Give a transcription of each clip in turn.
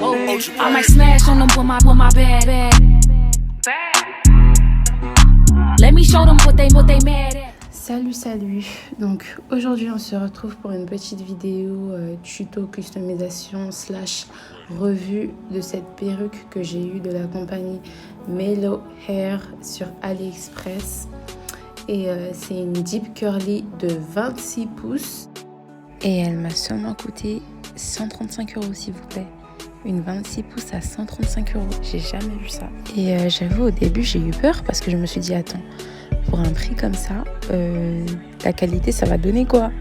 I might smash on them with my bad. Let me show them what they mad at. Salut. Donc aujourd'hui on se retrouve pour une petite vidéo tuto customisation / revue de cette perruque que j'ai eue de la compagnie Mellow Hair sur AliExpress. Et c'est une deep curly de 26 pouces. Et elle m'a seulement coûté 135 € s'il vous plaît. Une 26 pouces à 135 €. J'ai jamais vu ça. Et j'avoue, au début, j'ai eu peur parce que je me suis dit, attends, pour un prix comme ça, la qualité, ça va donner quoi?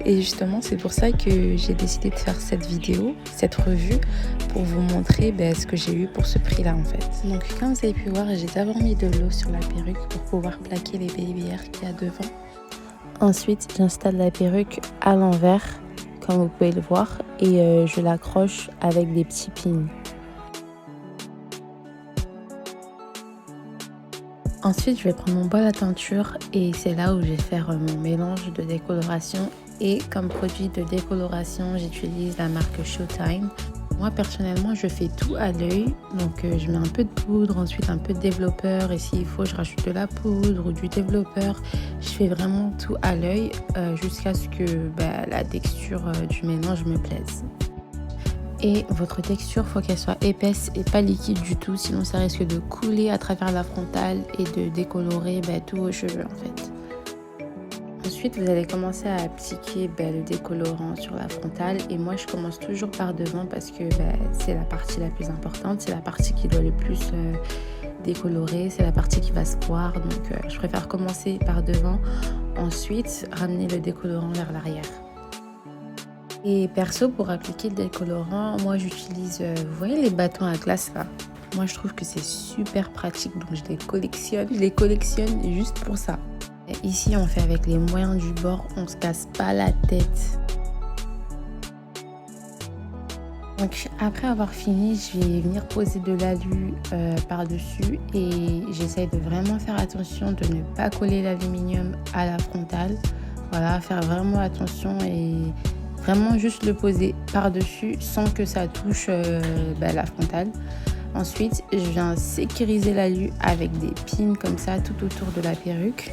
Et justement, c'est pour ça que j'ai décidé de faire cette vidéo, cette revue, pour vous montrer ce que j'ai eu pour ce prix-là en fait. Donc, comme vous avez pu voir, j'ai d'abord mis de l'eau sur la perruque pour pouvoir plaquer les baby hairs qu'il y a devant. Ensuite, j'installe la perruque à l'envers, comme vous pouvez le voir, et je l'accroche avec des petits pins. Ensuite, je vais prendre mon bol à teinture et c'est là où je vais faire mon mélange de décoloration. Et comme produit de décoloration, j'utilise la marque Showtime. Moi, personnellement, je fais tout à l'œil. Donc, je mets un peu de poudre, ensuite un peu de développeur. Et s'il faut, je rajoute de la poudre ou du développeur. Je fais vraiment tout à l'œil jusqu'à ce que la texture du mélange me plaise. Et votre texture, faut qu'elle soit épaisse et pas liquide du tout, sinon ça risque de couler à travers la frontale et de décolorer tous vos cheveux en fait. Ensuite, vous allez commencer à appliquer le décolorant sur la frontale et moi je commence toujours par devant parce que c'est la partie la plus importante, c'est la partie qui doit le plus décolorer, c'est la partie qui va se voir, donc je préfère commencer par devant, ensuite ramener le décolorant vers l'arrière. Et perso, pour appliquer le décolorant, moi j'utilise, vous voyez les bâtons à glace là? Moi je trouve que c'est super pratique, donc je les collectionne juste pour ça. Et ici on fait avec les moyens du bord, on se casse pas la tête. Donc après avoir fini, je vais venir poser de l'alu par-dessus et j'essaye de vraiment faire attention de ne pas coller l'aluminium à la frontale. Voilà, faire vraiment attention et vraiment juste le poser par-dessus sans que ça touche la frontale. Ensuite, je viens sécuriser l'alu avec des pins comme ça tout autour de la perruque.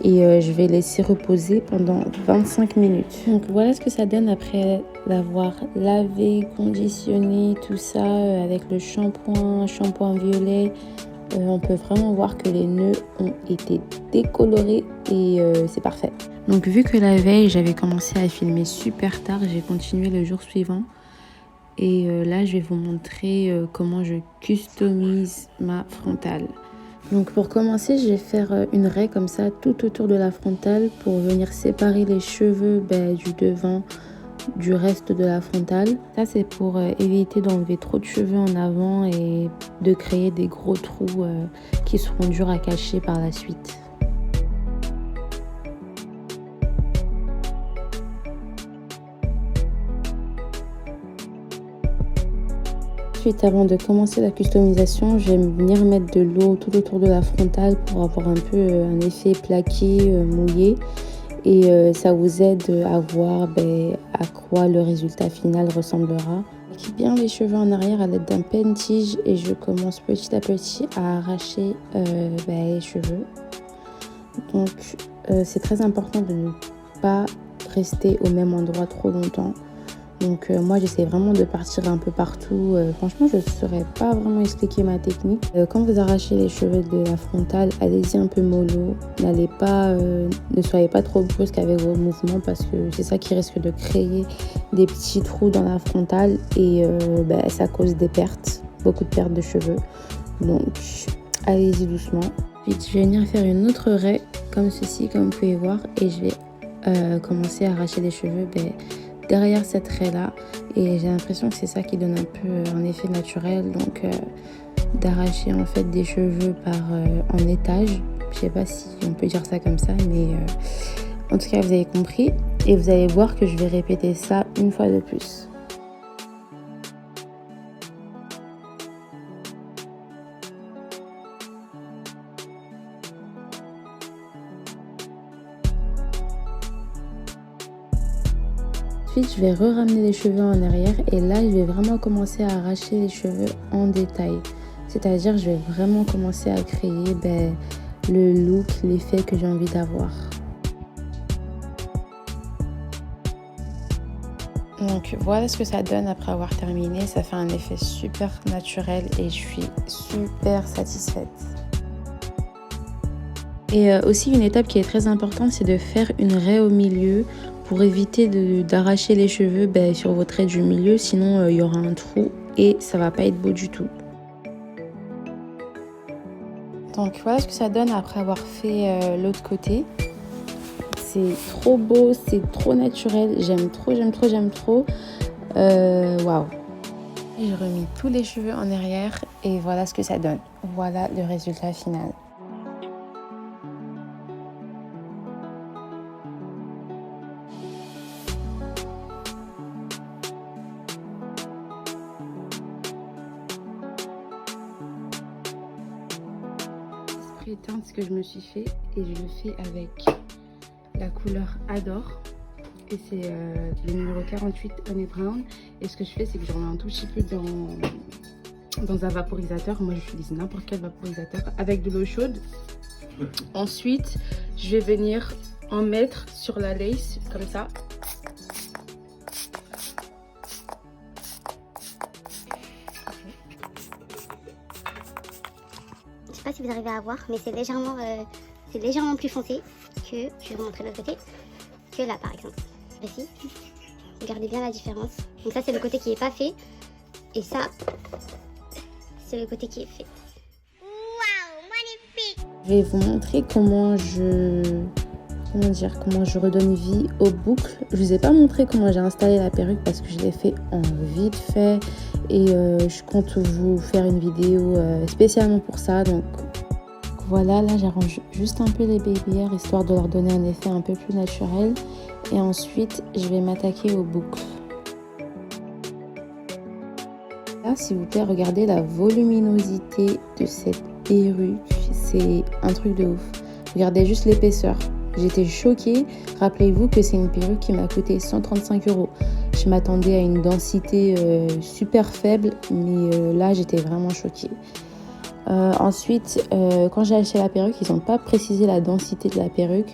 Et je vais laisser reposer pendant 25 minutes. Donc voilà ce que ça donne après l'avoir lavé, conditionné, tout ça avec le shampoing violet. On peut vraiment voir que les nœuds ont été décolorés et c'est parfait. Donc vu que la veille j'avais commencé à filmer super tard, j'ai continué le jour suivant. Et là je vais vous montrer comment je customise ma frontale. Donc pour commencer, je vais faire une raie comme ça tout autour de la frontale pour venir séparer les cheveux du devant du reste de la frontale. Ça c'est pour éviter d'enlever trop de cheveux en avant et de créer des gros trous qui seront durs à cacher par la suite. Ensuite, avant de commencer la customisation, je vais venir mettre de l'eau tout autour de la frontale pour avoir un peu un effet plaqué, mouillé. Et ça vous aide à voir à quoi le résultat final ressemblera. J'équipe bien les cheveux en arrière à l'aide d'un peigne-tige et je commence petit à petit à arracher les cheveux. Donc c'est très important de ne pas rester au même endroit trop longtemps. Donc moi j'essaie vraiment de partir un peu partout. Franchement je ne saurais pas vraiment expliquer ma technique. Quand vous arrachez les cheveux de la frontale, allez-y un peu mollo. Ne soyez pas trop brusque avec vos mouvements parce que c'est ça qui risque de créer des petits trous dans la frontale et ça cause des pertes, beaucoup de pertes de cheveux. Donc allez-y doucement. Ensuite je vais venir faire une autre raie comme ceci, comme vous pouvez voir, et je vais commencer à arracher les cheveux derrière cette raie là, et j'ai l'impression que c'est ça qui donne un peu un effet naturel, donc d'arracher en fait des cheveux en étage. Je sais pas si on peut dire ça comme ça, mais en tout cas vous avez compris, et vous allez voir que je vais répéter ça une fois de plus. Ensuite, je vais ramener les cheveux en arrière et là, je vais vraiment commencer à arracher les cheveux en détail. C'est-à-dire, je vais vraiment commencer à créer le look, l'effet que j'ai envie d'avoir. Donc voilà ce que ça donne après avoir terminé. Ça fait un effet super naturel et je suis super satisfaite. Et aussi une étape qui est très importante, c'est de faire une raie au milieu pour éviter d'arracher les cheveux sur vos traits du milieu. Sinon, il y aura un trou et ça va pas être beau du tout. Donc voilà ce que ça donne après avoir fait l'autre côté. C'est trop beau, c'est trop naturel. J'aime trop, j'aime trop, j'aime trop. Waouh. J'ai remis tous les cheveux en arrière et voilà ce que ça donne. Voilà le résultat final. Spray teinte, ce que je me suis fait et je le fais avec la couleur Adore et c'est le numéro 48 Honey Brown. Et ce que je fais, c'est que je remets un tout petit peu dans un vaporisateur. Moi j'utilise n'importe quel vaporisateur avec de l'eau chaude. Ensuite je vais venir en mettre sur la lace comme ça. Je sais pas si vous arrivez à voir, mais c'est légèrement plus foncé que, je vais vous montrer de l'autre côté, que là par exemple. Ici, regardez bien la différence. Donc ça c'est le côté qui est pas fait, et ça c'est le côté qui est fait. Waouh, magnifique! Je vais vous montrer comment je redonne vie aux boucles. Je vous ai pas montré comment j'ai installé la perruque parce que je l'ai fait en vite fait et je compte vous faire une vidéo spécialement pour ça. Donc voilà, là j'arrange juste un peu les baby hairs histoire de leur donner un effet un peu plus naturel et ensuite je vais m'attaquer aux boucles. Là, s'il vous plaît, regardez la voluminosité de cette perruque, c'est un truc de ouf. Regardez juste l'épaisseur. J'étais choquée. Rappelez-vous que c'est une perruque qui m'a coûté 135 €. Je m'attendais à une densité super faible, mais là, j'étais vraiment choquée. Ensuite, quand j'ai acheté la perruque, ils n'ont pas précisé la densité de la perruque,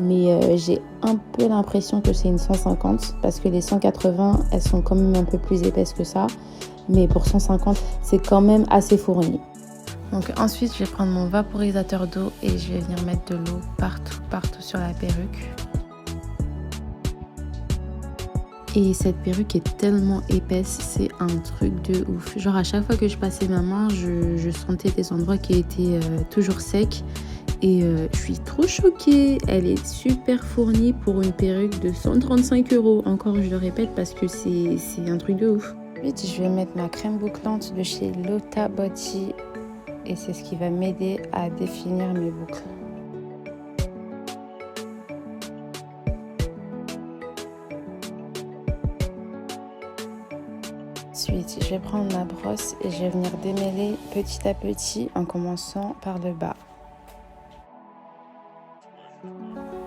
mais j'ai un peu l'impression que c'est une 150 parce que les 180, elles sont quand même un peu plus épaisses que ça. Mais pour 150, c'est quand même assez fourni. Donc ensuite, je vais prendre mon vaporisateur d'eau et je vais venir mettre de l'eau partout sur la perruque. Et cette perruque est tellement épaisse, c'est un truc de ouf. Genre à chaque fois que je passais ma main, je sentais des endroits qui étaient toujours secs. Et je suis trop choquée. Elle est super fournie pour une perruque de 135 €. Encore, je le répète parce que c'est un truc de ouf. Ensuite, je vais mettre ma crème bouclante de chez Lotta Body. Et c'est ce qui va m'aider à définir mes boucles. Ensuite, je vais prendre ma brosse et je vais venir démêler petit à petit en commençant par le bas.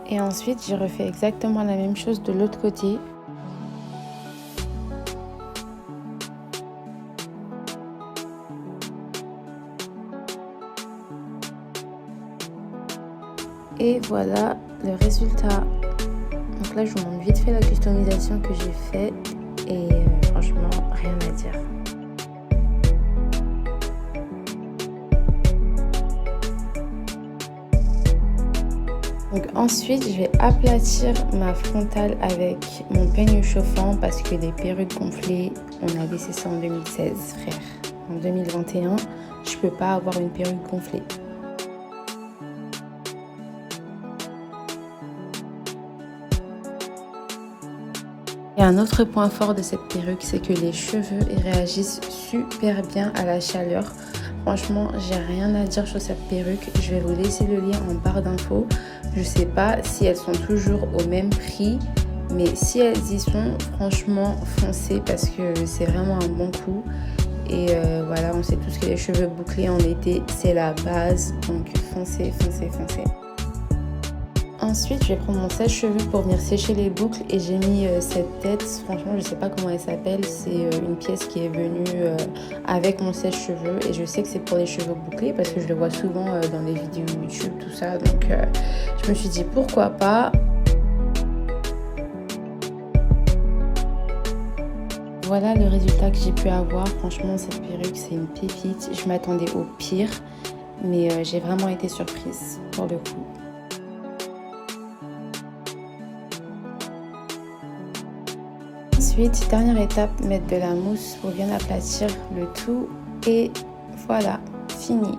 Et ensuite, j'ai refait exactement la même chose de l'autre côté. Et voilà le résultat. Donc là, je vous montre vite fait la customisation que j'ai fait et franchement, rien à dire. Donc ensuite, je vais aplatir ma frontale avec mon peigne chauffant parce que les perruques gonflées, on a laissé ça en 2016, frère. En 2021, je peux pas avoir une perruque gonflée. Et un autre point fort de cette perruque, c'est que les cheveux réagissent super bien à la chaleur. Franchement, j'ai rien à dire sur cette perruque. Je vais vous laisser le lien en barre d'infos. Je sais pas si elles sont toujours au même prix, mais si elles y sont, franchement, foncez parce que c'est vraiment un bon coup. Et voilà, on sait tous que les cheveux bouclés en été, c'est la base. Donc foncez, foncez, foncez. Ensuite, je vais prendre mon sèche-cheveux pour venir sécher les boucles et j'ai mis cette tête. Franchement, je sais pas comment elle s'appelle. C'est une pièce qui est venue avec mon sèche-cheveux et je sais que c'est pour les cheveux bouclés parce que je le vois souvent dans les vidéos YouTube, tout ça. Donc, je me suis dit pourquoi pas. Voilà le résultat que j'ai pu avoir. Franchement, cette perruque, c'est une pépite. Je m'attendais au pire, mais j'ai vraiment été surprise pour le coup. Ensuite, dernière étape, mettre de la mousse pour bien aplatir le tout. Et voilà, fini.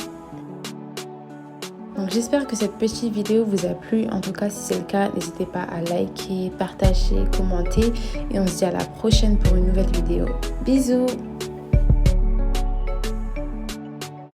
Donc j'espère que cette petite vidéo vous a plu. En tout cas, si c'est le cas, n'hésitez pas à liker, partager, commenter. Et on se dit à la prochaine pour une nouvelle vidéo. Bisous!